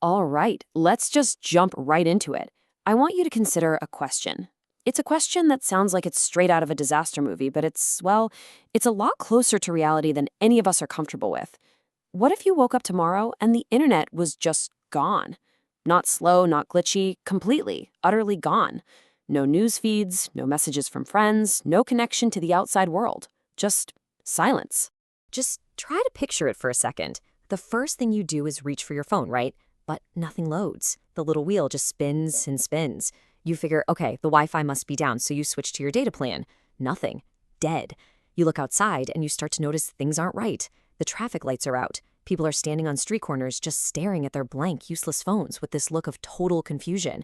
All right, let's just jump right into it. I want you to consider a question. It's a question that sounds like it's straight out of a disaster movie, but it's a lot closer to reality than any of us are comfortable with. What if you woke up tomorrow and the internet was just gone? Not slow, not glitchy, completely, utterly gone. No news feeds, no messages from friends, no connection to the outside world. Just silence. Just try to picture it for a second. The first thing you do is reach for your phone, right? But nothing loads. The little wheel just spins and spins. You figure, okay, the Wi-Fi must be down, so you switch to your data plan. Nothing. Dead. You look outside and you start to notice things aren't right. The traffic lights are out. People are standing on street corners just staring at their blank, useless phones with this look of total confusion.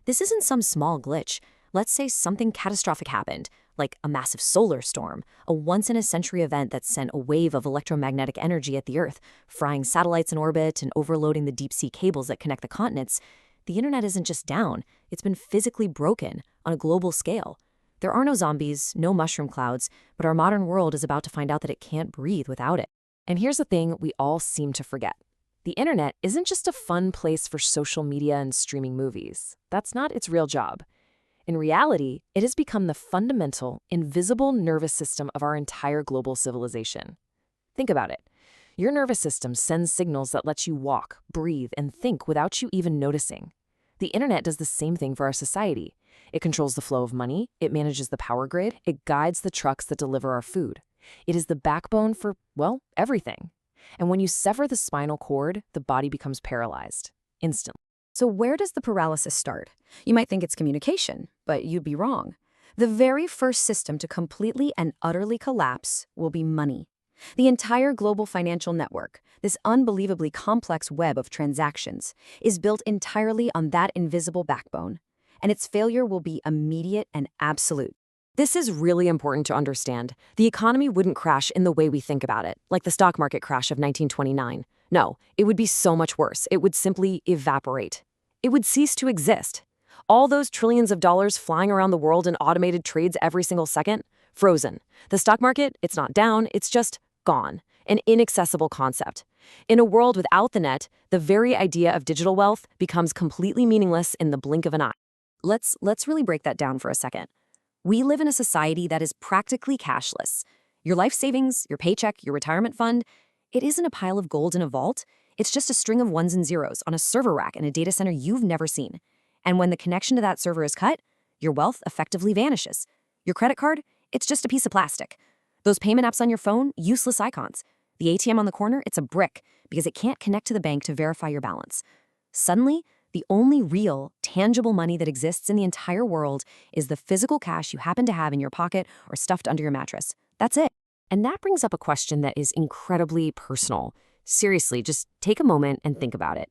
This isn't some small glitch. Let's say something catastrophic happened, like a massive solar storm, a once-in-a-century event that sent a wave of electromagnetic energy at the Earth, frying satellites in orbit and overloading the deep-sea cables that connect the continents. The internet isn't just down, it's been physically broken on a global scale. There are no zombies, no mushroom clouds, but our modern world is about to find out that it can't breathe without it. And here's the thing we all seem to forget. The internet isn't just a fun place for social media and streaming movies. That's not its real job. In reality, it has become the fundamental, invisible nervous system of our entire global civilization. Think about it. Your nervous system sends signals that let you walk, breathe, and think without you even noticing. The internet does the same thing for our society. It controls the flow of money, it manages the power grid, it guides the trucks that deliver our food. It is the backbone for, well, everything. And when you sever the spinal cord, the body becomes paralyzed, instantly. So where does the paralysis start? You might think it's communication, but you'd be wrong. The very first system to completely and utterly collapse will be money. The entire global financial network, this unbelievably complex web of transactions, is built entirely on that invisible backbone, and its failure will be immediate and absolute. This is really important to understand. The economy wouldn't crash in the way we think about it, like the stock market crash of 1929. No, it would be so much worse. It would simply evaporate. It would cease to exist. All those trillions of dollars flying around the world in automated trades every single second, frozen. The stock market, it's not down, it's just gone. An inaccessible concept. In a world without the net, the very idea of digital wealth becomes completely meaningless in the blink of an eye. Let's really break that down for a second. We live in a society that is practically cashless. Your life savings, your paycheck, your retirement fund, it isn't a pile of gold in a vault. It's just a string of ones and zeros on a server rack in a data center you've never seen. And when the connection to that server is cut, your wealth effectively vanishes. Your credit card, it's just a piece of plastic. Those payment apps on your phone, useless icons. The ATM on the corner, it's a brick because it can't connect to the bank to verify your balance. Suddenly, the only real, tangible money that exists in the entire world is the physical cash you happen to have in your pocket or stuffed under your mattress. That's it. And that brings up a question that is incredibly personal. Seriously, just take a moment and think about it.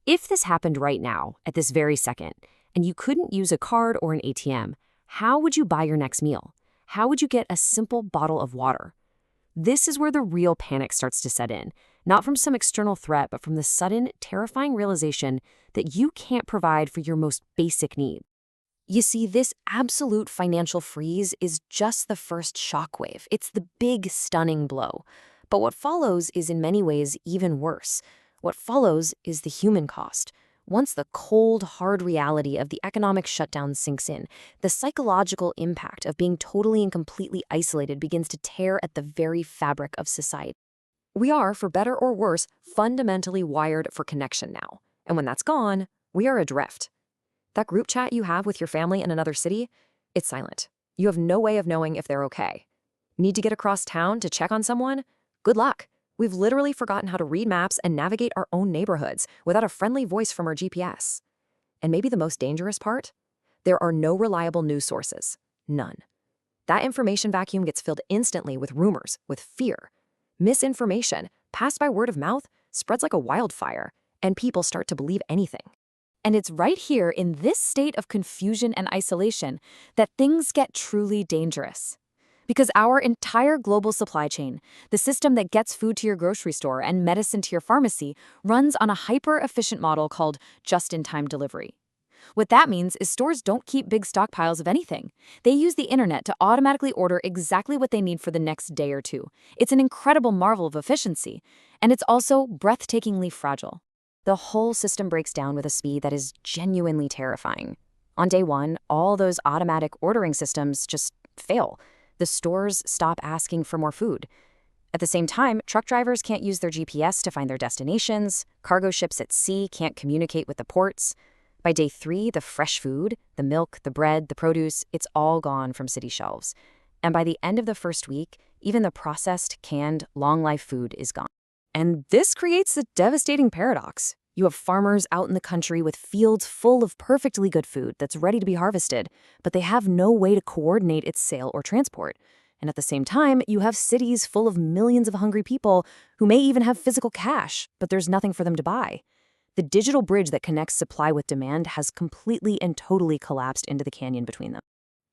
If this happened right now, at this very second, and you couldn't use a card or an ATM, how would you buy your next meal? How would you get a simple bottle of water? This is where the real panic starts to set in, not from some external threat, but from the sudden, terrifying realization that you can't provide for your most basic need. You see, this absolute financial freeze is just the first shockwave. It's the big, stunning blow. But what follows is in many ways even worse. What follows is the human cost. Once the cold, hard reality of the economic shutdown sinks in, the psychological impact of being totally and completely isolated begins to tear at the very fabric of society. We are, for better or worse, fundamentally wired for connection now. And when that's gone, we are adrift. That group chat you have with your family in another city, it's silent. You have no way of knowing if they're okay. Need to get across town to check on someone? Good luck. We've literally forgotten how to read maps and navigate our own neighborhoods without a friendly voice from our GPS. And maybe the most dangerous part? There are no reliable news sources. None. That information vacuum gets filled instantly with rumors, with fear. Misinformation, passed by word of mouth, spreads like a wildfire, and people start to believe anything. And it's right here in this state of confusion and isolation that things get truly dangerous. Because our entire global supply chain, the system that gets food to your grocery store and medicine to your pharmacy, runs on a hyper-efficient model called just-in-time delivery. What that means is stores don't keep big stockpiles of anything. They use the internet to automatically order exactly what they need for the next day or two. It's an incredible marvel of efficiency, and it's also breathtakingly fragile. The whole system breaks down with a speed that is genuinely terrifying. On day one, all those automatic ordering systems just fail. The stores stop asking for more food. At the same time, truck drivers can't use their GPS to find their destinations, cargo ships at sea can't communicate with the ports. By day 3, the fresh food, the milk, the bread, the produce, it's all gone from city shelves. And by the end of the first week, even the processed, canned, long-life food is gone. And this creates a devastating paradox. You have farmers out in the country with fields full of perfectly good food that's ready to be harvested, but they have no way to coordinate its sale or transport. And at the same time, you have cities full of millions of hungry people who may even have physical cash, but there's nothing for them to buy. The digital bridge that connects supply with demand has completely and totally collapsed into the canyon between them.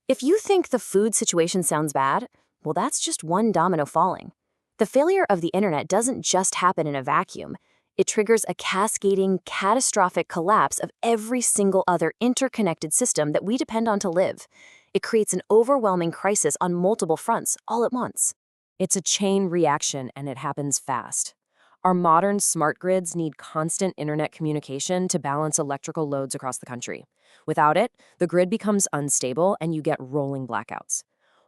If you think the food situation sounds bad, well, that's just one domino falling. The failure of the internet doesn't just happen in a vacuum. It triggers a cascading, catastrophic collapse of every single other interconnected system that we depend on to live. It creates an overwhelming crisis on multiple fronts all at once. It's a chain reaction, and it happens fast. Our modern smart grids need constant internet communication to balance electrical loads across the country. Without it, the grid becomes unstable and you get rolling blackouts.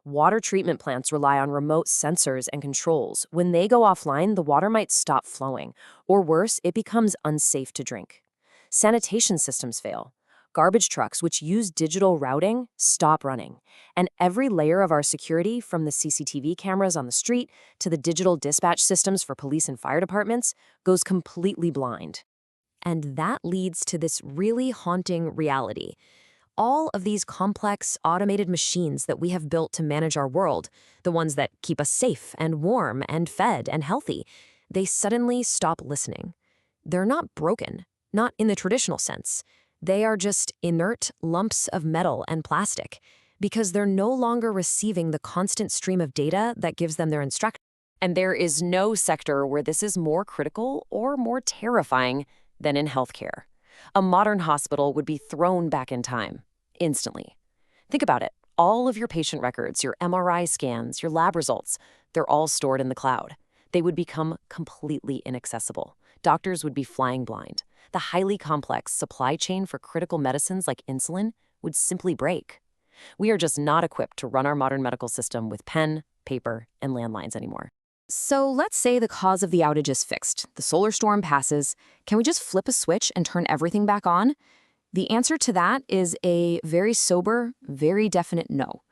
Water treatment plants rely on remote sensors and controls. When they go offline, the water might stop flowing, or worse, it becomes unsafe to drink. Sanitation systems fail. Garbage trucks, which use digital routing, stop running. And every layer of our security, from the CCTV cameras on the street to the digital dispatch systems for police and fire departments, goes completely blind. And that leads to this really haunting reality. All of these complex, automated machines that we have built to manage our world, the ones that keep us safe and warm and fed and healthy, they suddenly stop listening. They're not broken, not in the traditional sense. They are just inert lumps of metal and plastic because they're no longer receiving the constant stream of data that gives them their instructions. And there is no sector where this is more critical or more terrifying than in healthcare. A modern hospital would be thrown back in time, instantly. Think about it. All of your patient records, your MRI scans, your lab results, they're all stored in the cloud. They would become completely inaccessible. Doctors would be flying blind. The highly complex supply chain for critical medicines like insulin would simply break. We are just not equipped to run our modern medical system with pen, paper, and landlines anymore. So let's say the cause of the outage is fixed. The solar storm passes. Can we just flip a switch and turn everything back on? The answer to that is a very sober, very definite no.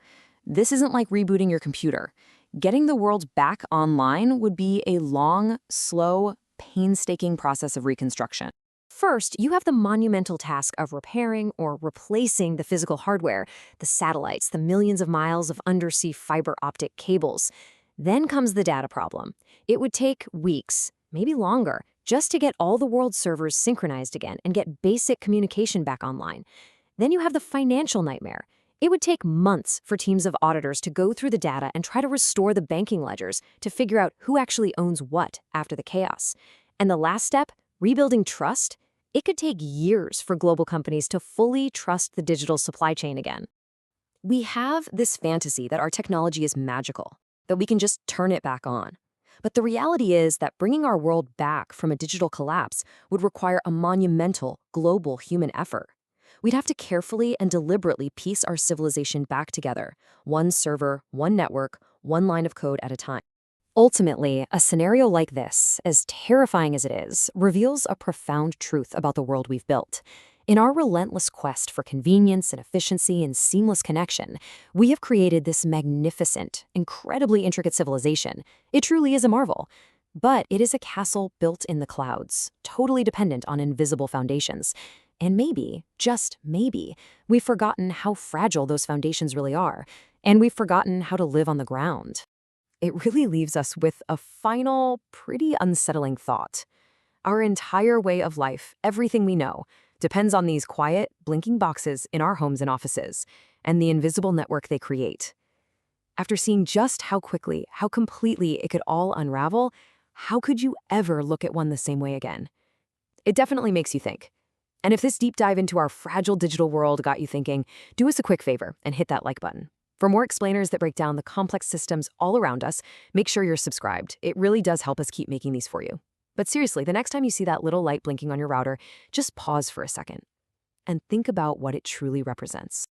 This isn't like rebooting your computer. Getting the world back online would be a long, slow, painstaking process of reconstruction. First, you have the monumental task of repairing or replacing the physical hardware, the satellites, the millions of miles of undersea fiber optic cables. Then comes the data problem. It would take weeks, maybe longer, just to get all the world's servers synchronized again and get basic communication back online. Then you have the financial nightmare. It would take months for teams of auditors to go through the data and try to restore the banking ledgers to figure out who actually owns what after the chaos. And the last step, rebuilding trust, it could take years for global companies to fully trust the digital supply chain again. We have this fantasy that our technology is magical, that we can just turn it back on. But the reality is that bringing our world back from a digital collapse would require a monumental, global human effort. We'd have to carefully and deliberately piece our civilization back together, one server, one network, one line of code at a time. Ultimately, a scenario like this, as terrifying as it is, reveals a profound truth about the world we've built. In our relentless quest for convenience and efficiency and seamless connection, we have created this magnificent, incredibly intricate civilization. It truly is a marvel. But it is a castle built in the clouds, totally dependent on invisible foundations. And maybe, just maybe, we've forgotten how fragile those foundations really are, and we've forgotten how to live on the ground. It really leaves us with a final, pretty unsettling thought. Our entire way of life, everything we know, depends on these quiet, blinking boxes in our homes and offices, and the invisible network they create. After seeing just how quickly, how completely it could all unravel, how could you ever look at one the same way again? It definitely makes you think. And if this deep dive into our fragile digital world got you thinking, do us a quick favor and hit that like button. For more explainers that break down the complex systems all around us, make sure you're subscribed. It really does help us keep making these for you. But seriously, the next time you see that little light blinking on your router, just pause for a second and think about what it truly represents.